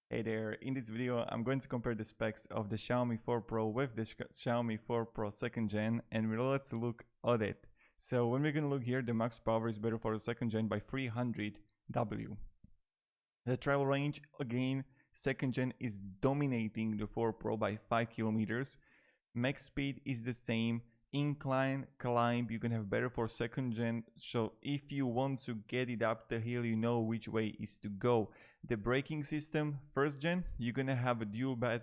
Hey there, in this video I'm going to compare the specs of the Xiaomi 4 Pro with the Xiaomi 4 Pro 2nd gen, and let's look at it. So when we're going to look here, the max power is better for the 2nd gen by 300W. The travel range, again, 2nd gen is dominating the 4 Pro by 5 kilometers. Max speed is the same. Incline, climb, you can have better for 2nd gen, so if you want to get it up the hill, you know which way is to go. The braking system, 1st gen, you're gonna have a dual bed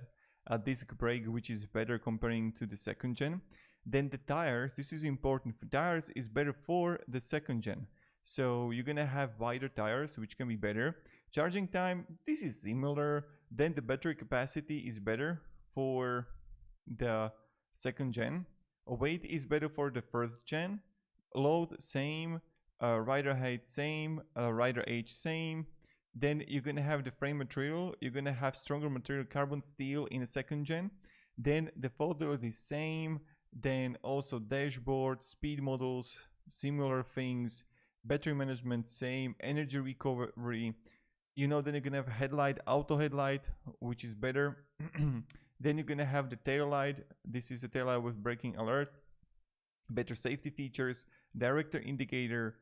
disc brake, which is better comparing to the 2nd gen. Then the tires, this is important, for tires is better for the 2nd gen, so you're gonna have wider tires, which can be better. Charging time, this is similar. Then the battery capacity is better for the 2nd gen. Weight is better for the 1st gen. Load same, rider height same, rider age same. Then you're gonna have the frame material. You're gonna have stronger material, carbon steel in the 2nd gen. Then the photo is same. Then also dashboard, speed models, similar things. Battery management same. Energy recovery. You know, then you're gonna have headlight, auto headlight, which is better. Then you're gonna have the tail light. This is a tail light with braking alert, better safety features, director indicator,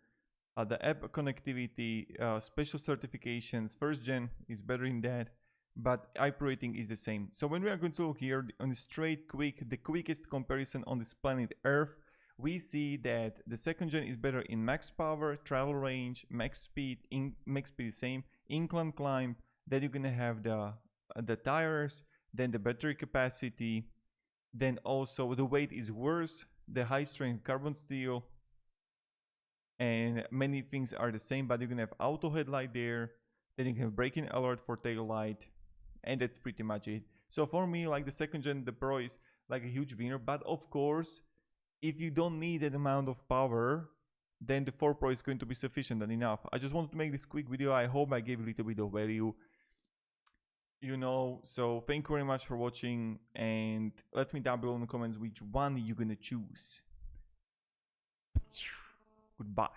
the app connectivity, special certifications. 1st gen is better in that, but IP rating is the same. So when we are going to look here on the straight quick, the quickest comparison on this planet Earth, we see that the 2nd gen is better in max power, travel range, max speed is same, incline climb. Then you're gonna have the tires, then the battery capacity, then also the weight is worse, the high strength carbon steel, and many things are the same, but you're gonna have auto headlight there, then you can have braking alert for tail light, and that's pretty much it. So for me, like the 2nd gen, the Pro is like a huge winner, but of course, if you don't need that amount of power, then the 4 Pro is going to be sufficient and enough. I just wanted to make this quick video. I hope I gave a little bit of value. So thank you very much for watching, and let me down below in the comments which one you're gonna choose. Goodbye.